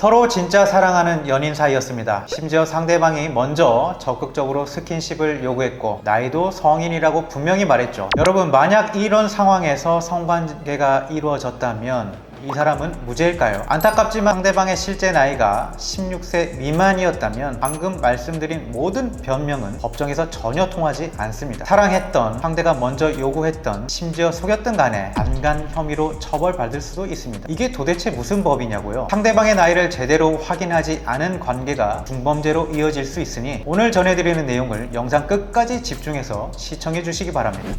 서로 진짜 사랑하는 연인 사이였습니다. 심지어 상대방이 먼저 적극적으로 스킨십을 요구했고 나이도 성인이라고 분명히 말했죠. 여러분, 만약 이런 상황에서 성관계가 이루어졌다면 이 사람은 무죄일까요? 안타깝지만 상대방의 실제 나이가 16세 미만이었다면 방금 말씀드린 모든 변명은 법정에서 전혀 통하지 않습니다. 사랑했던, 상대가 먼저 요구했던, 심지어 속였던 간에 반간 혐의로 처벌받을 수도 있습니다. 이게 도대체 무슨 법이냐고요? 상대방의 나이를 제대로 확인하지 않은 관계가 중범죄로 이어질 수 있으니 오늘 전해드리는 내용을 영상 끝까지 집중해서 시청해 주시기 바랍니다.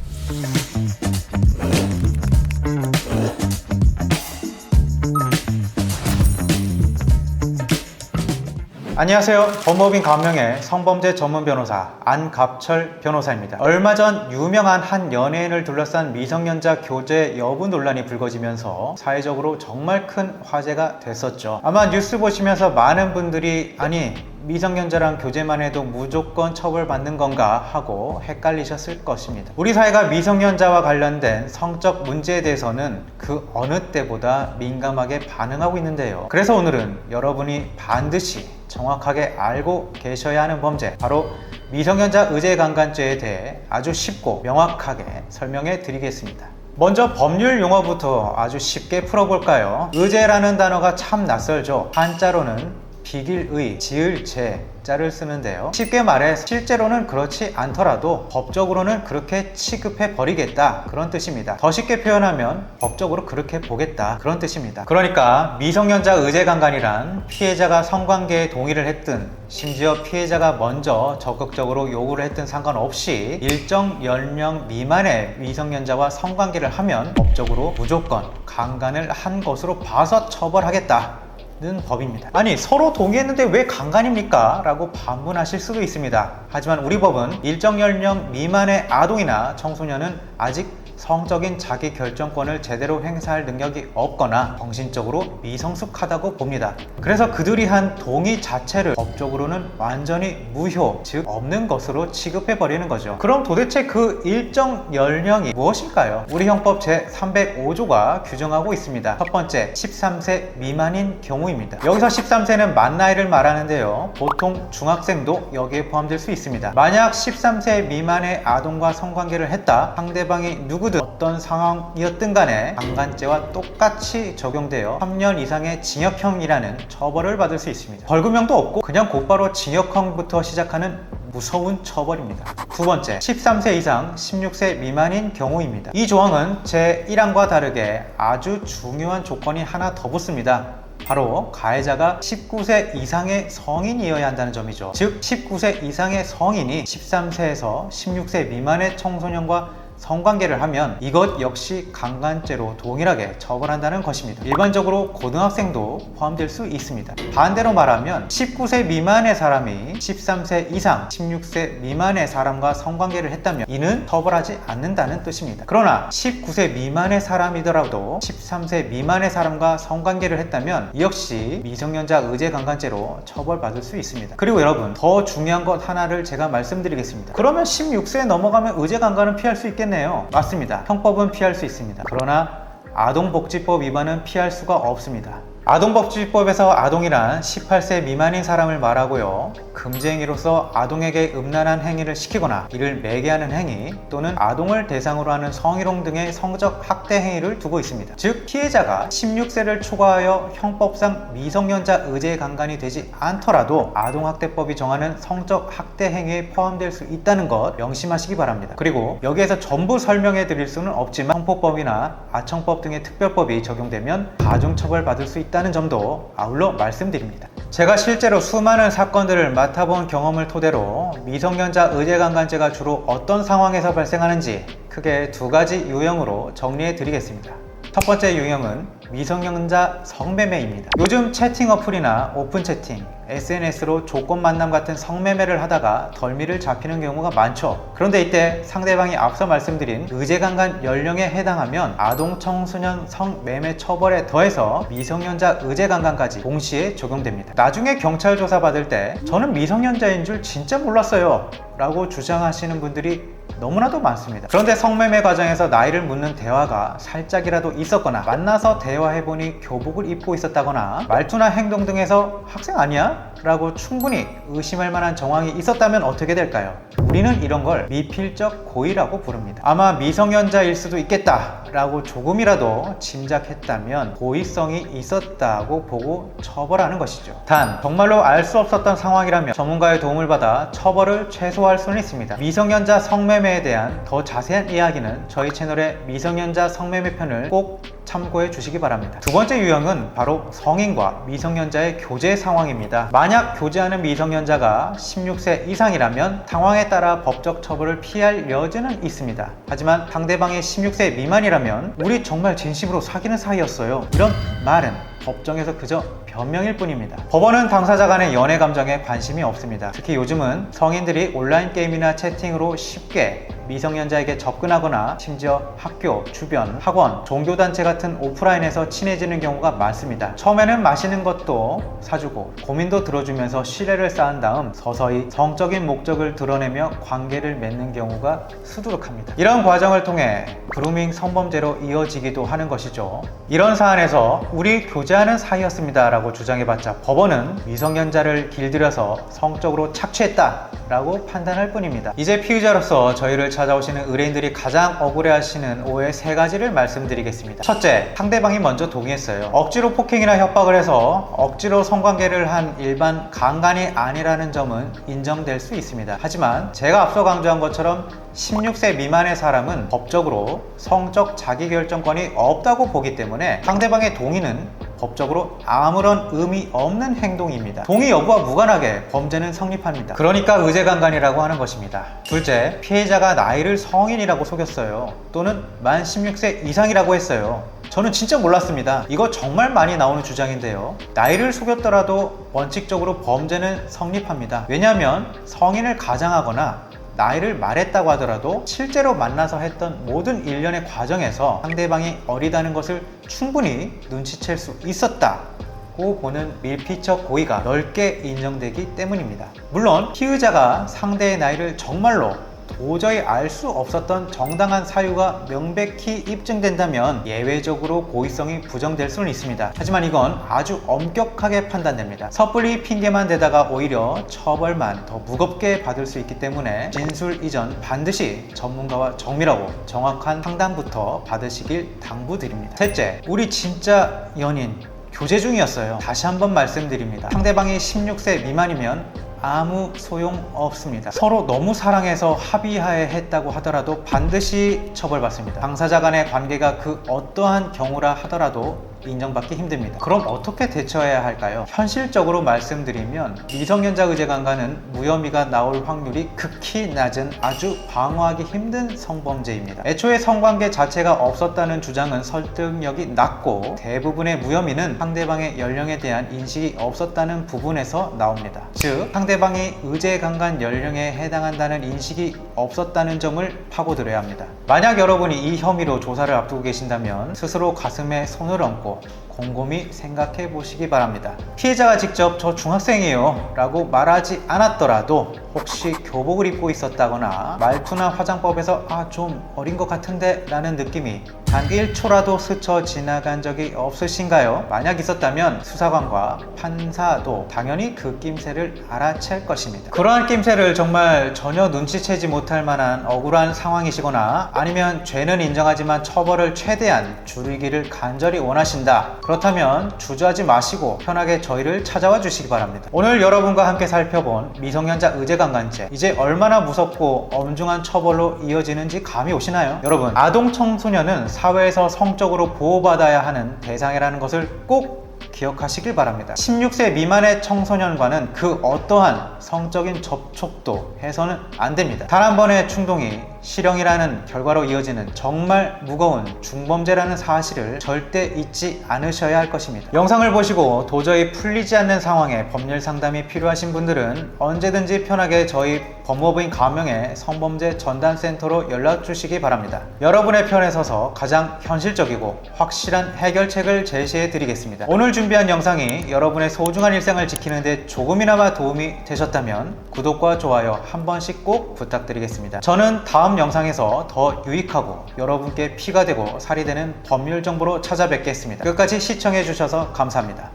안녕하세요. 법무법인 감명의 성범죄 전문 변호사 안갑철 변호사입니다. 얼마 전 유명한 한 연예인을 둘러싼 미성년자 교제 여부 논란이 불거지면서 사회적으로 정말 큰 화제가 됐었죠. 아마 뉴스 보시면서 많은 분들이 아니 미성년자랑 교제만 해도 무조건 처벌받는 건가 하고 헷갈리셨을 것입니다. 우리 사회가 미성년자와 관련된 성적 문제에 대해서는 그 어느 때보다 민감하게 반응하고 있는데요. 그래서 오늘은 여러분이 반드시 정확하게 알고 계셔야 하는 범죄, 바로 미성년자 의제강간죄에 대해 아주 쉽고 명확하게 설명해 드리겠습니다. 먼저 법률 용어부터 아주 쉽게 풀어볼까요? 의제라는 단어가 참 낯설죠. 한자로는 비길의, 지을제 자를 쓰는데요. 쉽게 말해 실제로는 그렇지 않더라도 법적으로는 그렇게 취급해 버리겠다, 그런 뜻입니다. 더 쉽게 표현하면 법적으로 그렇게 보겠다, 그런 뜻입니다. 그러니까 미성년자 의제강간이란 피해자가 성관계에 동의를 했든 심지어 피해자가 먼저 적극적으로 요구를 했든 상관없이 일정 연령 미만의 미성년자와 성관계를 하면 법적으로 무조건 강간을 한 것으로 봐서 처벌하겠다 는 법입니다. 아니, 서로 동의했는데 왜 강간입니까? 라고 반문하실 수도 있습니다. 하지만 우리 법은 일정 연령 미만의 아동이나 청소년은 아직 성적인 자기 결정권을 제대로 행사할 능력이 없거나 정신적으로 미성숙하다고 봅니다. 그래서 그들이 한 동의 자체를 법적으로는 완전히 무효, 즉 없는 것으로 취급해 버리는 거죠. 그럼 도대체 그 일정 연령이 무엇일까요? 우리 형법 제305조가 규정하고 있습니다. 첫 번째, 13세 미만인 경우입니다. 여기서 13세는 만 나이를 말하는데요. 보통 중학생도 여기에 포함될 수 있습니다. 만약 13세 미만의 아동과 성관계를 했다, 상대방이 누구든 어떤 상황이었든 간에 강간죄와 똑같이 적용되어 3년 이상의 징역형이라는 처벌을 받을 수 있습니다. 벌금형도 없고 그냥 곧바로 징역형부터 시작하는 무서운 처벌입니다. 두 번째, 13세 이상 16세 미만인 경우입니다. 이 조항은 제1항과 다르게 아주 중요한 조건이 하나 더 붙습니다. 바로 가해자가 19세 이상의 성인이어야 한다는 점이죠. 즉 19세 이상의 성인이 13세에서 16세 미만의 청소년과 성관계를 하면 이것 역시 강간죄로 동일하게 처벌한다는 것입니다. 일반적으로 고등학생도 포함될 수 있습니다. 반대로 말하면 19세 미만의 사람이 13세 이상 16세 미만의 사람과 성관계를 했다면 이는 처벌하지 않는다는 뜻입니다. 그러나 19세 미만의 사람이더라도 13세 미만의 사람과 성관계를 했다면 이 역시 미성년자 의제강간죄로 처벌받을 수 있습니다. 그리고 여러분, 더 중요한 것 하나를 제가 말씀드리겠습니다. 그러면 16세에 넘어가면 의제강간은 피할 수 있겠네요. 맞습니다. 형법은 피할 수 있습니다. 그러나 아동복지법 위반은 피할 수가 없습니다. 아동복지법에서 아동이란 18세 미만인 사람을 말하고요. 금지행위로서 아동에게 음란한 행위를 시키거나 이를 매개하는 행위 또는 아동을 대상으로 하는 성희롱 등의 성적 학대 행위를 두고 있습니다. 즉 피해자가 16세를 초과하여 형법상 미성년자 의제강간이 되지 않더라도 아동학대법이 정하는 성적 학대 행위에 포함될 수 있다는 것 명심하시기 바랍니다. 그리고 여기에서 전부 설명해 드릴 수는 없지만 형법법이나 아청법 등의 특별법이 적용되면 가중처벌받을 수 있다는 점도 아울러 말씀드립니다. 제가 실제로 수많은 사건들을 맡아본 경험을 토대로 미성년자 의제강간죄가 주로 어떤 상황에서 발생하는지 크게 두 가지 유형으로 정리해 드리겠습니다. 첫 번째 유형은 미성년자 성매매입니다. 요즘 채팅 어플이나 오픈 채팅, SNS로 조건 만남 같은 성매매를 하다가 덜미를 잡히는 경우가 많죠. 그런데 이때 상대방이 앞서 말씀드린 의제강간 연령에 해당하면 아동 청소년 성매매 처벌에 더해서 미성년자 의제강간까지 동시에 적용됩니다. 나중에 경찰 조사 받을 때 저는 미성년자인 줄 진짜 몰랐어요 라고 주장하시는 분들이 너무나도 많습니다. 그런데 성매매 과정에서 나이를 묻는 대화가 살짝이라도 있었거나 만나서 대화해보니 교복을 입고 있었다거나 말투나 행동 등에서 학생 아니야? 라고 충분히 의심할 만한 정황이 있었다면 어떻게 될까요? 우리는 이런 걸 미필적 고의라고 부릅니다. 아마 미성년자일 수도 있겠다 라고 조금이라도 짐작했다면 고의성이 있었다고 보고 처벌하는 것이죠. 단 정말로 알 수 없었던 상황이라면 전문가의 도움을 받아 처벌을 최소화할 수는 있습니다. 미성년자 성매매에 대한 더 자세한 이야기는 저희 채널의 미성년자 성매매 편을 꼭 참고해 주시기 바랍니다. 두 번째 유형은 바로 성인과 미성년자의 교제 상황입니다. 만약 교제하는 미성년자가 16세 이상이라면 상황에 따라 법적 처벌을 피할 여지는 있습니다. 하지만 상대방이 16세 미만이라면 우리 정말 진심으로 사귀는 사이였어요, 이런 말은 법정에서 그저 변명일 뿐입니다. 법원은 당사자 간의 연애 감정에 관심이 없습니다. 특히 요즘은 성인들이 온라인 게임이나 채팅으로 쉽게 미성년자에게 접근하거나 심지어 학교, 주변, 학원, 종교단체 같은 오프라인에서 친해지는 경우가 많습니다. 처음에는 맛있는 것도 사주고 고민도 들어주면서 신뢰를 쌓은 다음 서서히 성적인 목적을 드러내며 관계를 맺는 경우가 수두룩합니다. 이런 과정을 통해 그루밍 성범죄로 이어지기도 하는 것이죠. 이런 사안에서 우리 교제하는 사이였습니다 라고 주장해봤자 법원은 미성년자를 길들여서 성적으로 착취했다 라고 판단할 뿐입니다. 이제 피의자로서 저희를 찾아오시는 의뢰인들이 가장 억울해하시는 오해 3가지를 말씀드리겠습니다. 첫째, 상대방이 먼저 동의했어요. 억지로 폭행이나 협박을 해서 억지로 성관계를 한 일반 강간이 아니라는 점은 인정될 수 있습니다. 하지만 제가 앞서 강조한 것처럼 16세 미만의 사람은 법적으로 성적 자기결정권이 없다고 보기 때문에 상대방의 동의는 법적으로 아무런 의미 없는 행동입니다. 동의 여부와 무관하게 범죄는 성립합니다. 그러니까 의제강간이라고 하는 것입니다. 둘째, 피해자가 나이를 성인이라고 속였어요. 또는 만 16세 이상이라고 했어요. 저는 진짜 몰랐습니다. 이거 정말 많이 나오는 주장인데요. 나이를 속였더라도 원칙적으로 범죄는 성립합니다. 왜냐하면 성인을 가장하거나 나이를 말했다고 하더라도 실제로 만나서 했던 모든 일련의 과정에서 상대방이 어리다는 것을 충분히 눈치챌 수 있었다고 보는 밀피적 고의가 넓게 인정되기 때문입니다. 물론 피의자가 상대의 나이를 정말로 도저히 알 수 없었던 정당한 사유가 명백히 입증된다면 예외적으로 고의성이 부정될 수는 있습니다. 하지만 이건 아주 엄격하게 판단됩니다. 섣불리 핑계만 대다가 오히려 처벌만 더 무겁게 받을 수 있기 때문에 진술 이전 반드시 전문가와 정밀하고 정확한 상담부터 받으시길 당부드립니다. 셋째, 우리 진짜 연인 교제 중이었어요. 다시 한번 말씀드립니다. 상대방이 16세 미만이면 아무 소용 없습니다. 서로 너무 사랑해서 합의하에 했다고 하더라도 반드시 처벌받습니다. 당사자 간의 관계가 그 어떠한 경우라 하더라도 인정받기 힘듭니다. 그럼 어떻게 대처해야 할까요? 현실적으로 말씀드리면 미성년자 의제강간은 무혐의가 나올 확률이 극히 낮은 아주 방어하기 힘든 성범죄입니다. 애초에 성관계 자체가 없었다는 주장은 설득력이 낮고 대부분의 무혐의는 상대방의 연령에 대한 인식이 없었다는 부분에서 나옵니다. 즉 상대방이 의제강간 연령에 해당한다는 인식이 없었다는 점을 파고들어야 합니다. 만약 여러분이 이 혐의로 조사를 앞두고 계신다면 스스로 가슴에 손을 얹고 곰곰이 생각해 보시기 바랍니다. 피해자가 직접 저 중학생이에요 라고 말하지 않았더라도 혹시 교복을 입고 있었다거나 말투나 화장법에서 좀 어린 것 같은데 라는 느낌이 단 1초라도 스쳐 지나간 적이 없으신가요? 만약 있었다면 수사관과 판사도 당연히 그 낌새를 알아챌 것입니다. 그러한 낌새를 정말 전혀 눈치채지 못할 만한 억울한 상황이시거나 아니면 죄는 인정하지만 처벌을 최대한 줄이기를 간절히 원하신다. 그렇다면 주저하지 마시고 편하게 저희를 찾아와 주시기 바랍니다. 오늘 여러분과 함께 살펴본 미성년자 의제강간죄, 이제 얼마나 무섭고 엄중한 처벌로 이어지는지 감이 오시나요? 여러분, 아동 청소년은 사회에서 성적으로 보호받아야 하는 대상이라는 것을 꼭 기억하시길 바랍니다. 16세 미만의 청소년과는 그 어떠한 성적인 접촉도 해서는 안 됩니다. 단 한 번의 충동이 실형이라는 결과로 이어지는 정말 무거운 중범죄라는 사실을 절대 잊지 않으셔야 할 것입니다. 영상을 보시고 도저히 풀리지 않는 상황에 법률 상담이 필요하신 분들은 언제든지 편하게 저희 법무법인 감명의 성범죄 전담센터로 연락 주시기 바랍니다. 여러분의 편에 서서 가장 현실적이고 확실한 해결책을 제시해 드리겠습니다. 오늘 준비한 영상이 여러분의 소중한 일상을 지키는 데 조금이나마 도움이 되셨다면 구독과 좋아요 한 번씩 꼭 부탁드리겠습니다. 저는 다음 다음 영상에서 더 유익하고 여러분께 피가 되고 살이 되는 법률 정보로 찾아뵙겠습니다. 끝까지 시청해 주셔서 감사합니다.